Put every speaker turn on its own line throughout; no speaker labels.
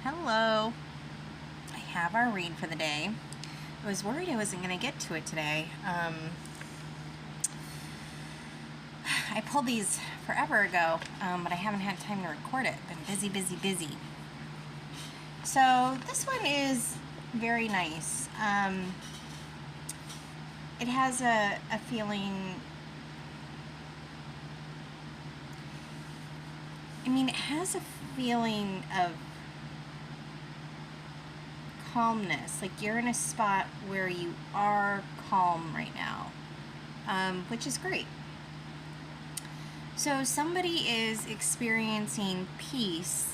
Hello. I have our read for the day. I was worried I wasn't going to get to it today. I pulled these forever ago, but I haven't had time to record it. Been busy. So this one is very nice. It has a feeling, it has a feeling of calmness, like you're in a spot where you are calm right now, which is great. So somebody is experiencing peace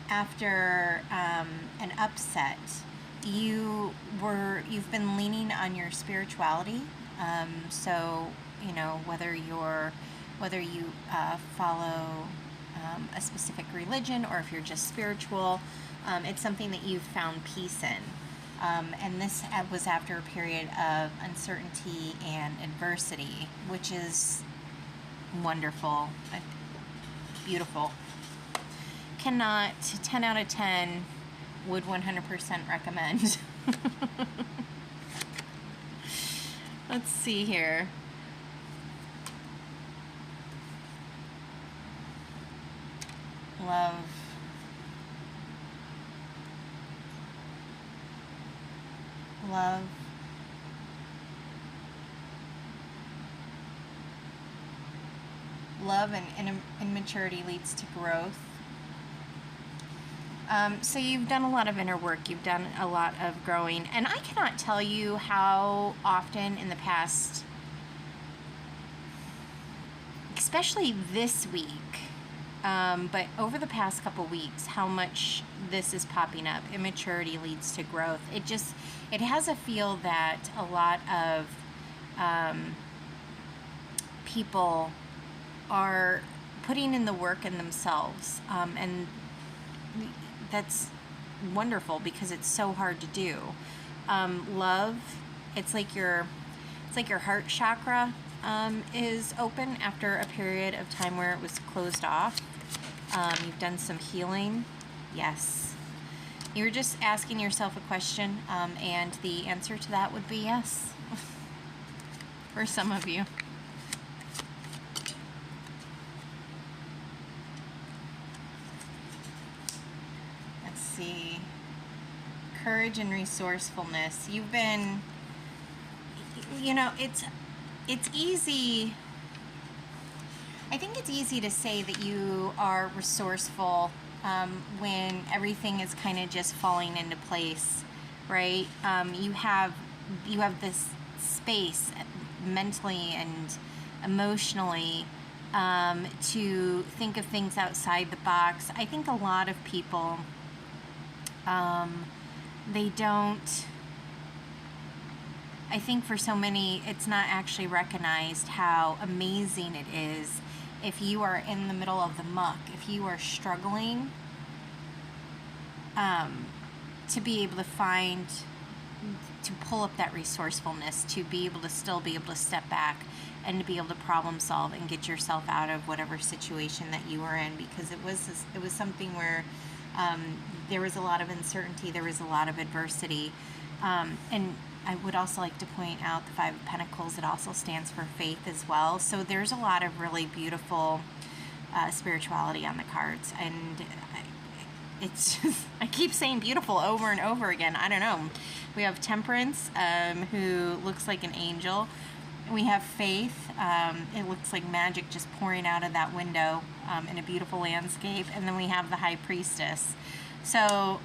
after an upset. You've been leaning on your spirituality. So whether you follow a specific religion or if you're just spiritual, it's something that you've found peace in. And this was after a period of uncertainty and adversity, which is wonderful, beautiful. 10 out of 10 would 100% recommend. Let's see here. Love. Love and immaturity leads to growth. So you've done a lot of inner work. You've done a lot of growing. And I cannot tell you how often in the past, especially this week, but over the past couple weeks, how much this is popping up. Immaturity leads to growth. It has a feel that a lot of people are putting in the work in themselves, and that's wonderful because it's so hard to do. Love, it's like your heart chakra is open after a period of time where it was closed off. You've done some healing. Yes. You're just asking yourself a question, and the answer to that would be yes. For some of you. Let's see. Courage and resourcefulness. You've been, it's easy. I think it's easy to say that you are resourceful when everything is kind of just falling into place, right? You have this space mentally and emotionally to think of things outside the box. I think a lot of people, they don't. I think for so many, it's not actually recognized how amazing it is if you are in the middle of the muck, if you are struggling, to be able to pull up that resourcefulness, to be able to still be able to step back and to be able to problem solve and get yourself out of whatever situation that you were in, because it was something where there was a lot of uncertainty, there was a lot of adversity, and I would also like to point out the Five of Pentacles. It also stands for faith as well. So there's a lot of really beautiful spirituality on the cards. And it's just, I keep saying beautiful over and over again. I don't know. We have Temperance, who looks like an angel. We have Faith. It looks like magic just pouring out of that window in a beautiful landscape. And then we have the High Priestess. So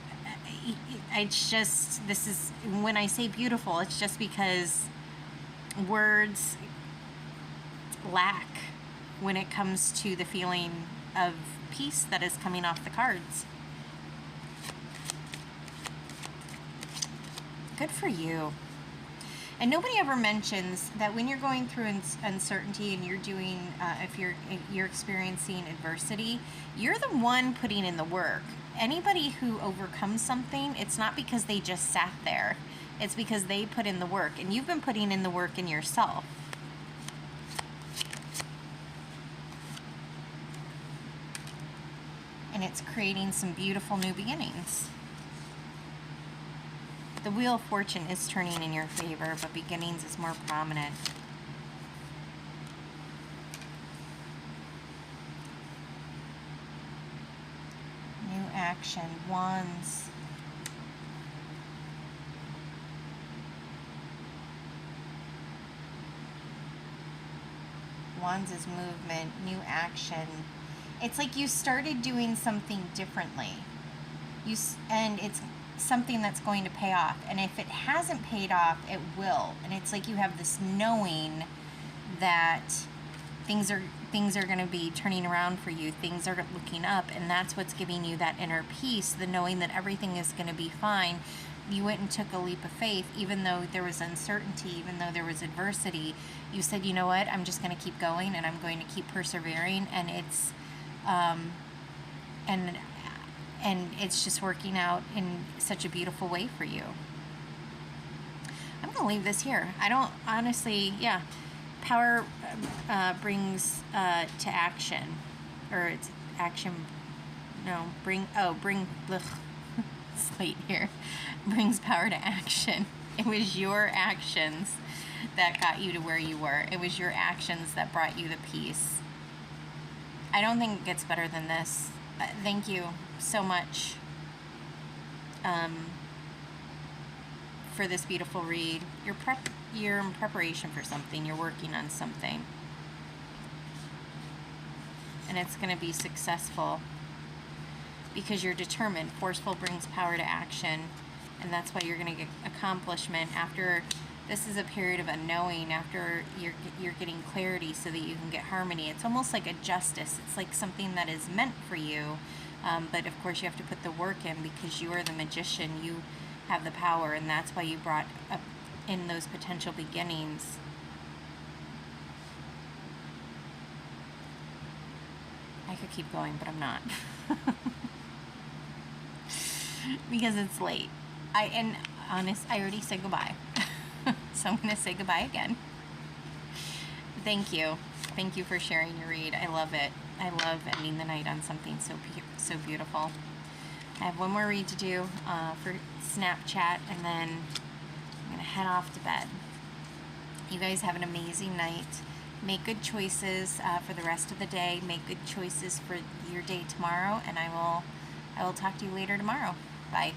when I say beautiful, it's just because words lack when it comes to the feeling of peace that is coming off the cards. Good for you. And nobody ever mentions that when you're going through uncertainty and you're doing, if you're experiencing adversity, you're the one putting in the work. Anybody who overcomes something, it's not because they just sat there. It's because they put in the work, and you've been putting in the work in yourself. and it's creating some beautiful new beginnings. The Wheel of Fortune is turning in your favor, but beginnings is more prominent. New action, Wands. Wands is movement, new action. It's like you started doing something differently. And it's something that's going to pay off. And if it hasn't paid off, it will. And it's like you have this knowing that things are going to be turning around for you. Things are looking up, and that's what's giving you that inner peace, the knowing that everything is going to be fine. You went and took a leap of faith, even though there was uncertainty, even though there was adversity. You said, you know what, I'm just going to keep going, and I'm going to keep persevering, and it's and it's just working out in such a beautiful way for you. I'm going to leave this here. I don't, honestly, yeah. Power brings to action, or it's action, no, bring, ugh, it's late here, brings power to action. It was your actions that got you to where you were. It was your actions that brought you the peace. I don't think it gets better than this. Thank you so much for this beautiful read. You're in preparation for something. You're working on something. And it's going to be successful because you're determined. Forceful brings power to action. And that's why you're going to get accomplishment after. This is a period of unknowing, after you're getting clarity so that you can get harmony. It's almost like a justice. It's like something that is meant for you. But of course you have to put the work in because you are the magician. You have the power, and that's why you brought up in those potential beginnings. I could keep going, but I'm not. Because it's late. I already said goodbye. So I'm going to say goodbye again. Thank you. Thank you for sharing your read. I love it. I love ending the night on something so beautiful. I have one more read to do for Snapchat, and then I'm going to head off to bed. You guys have an amazing night. Make good choices for the rest of the day. Make good choices for your day tomorrow, and I will talk to you later tomorrow. Bye.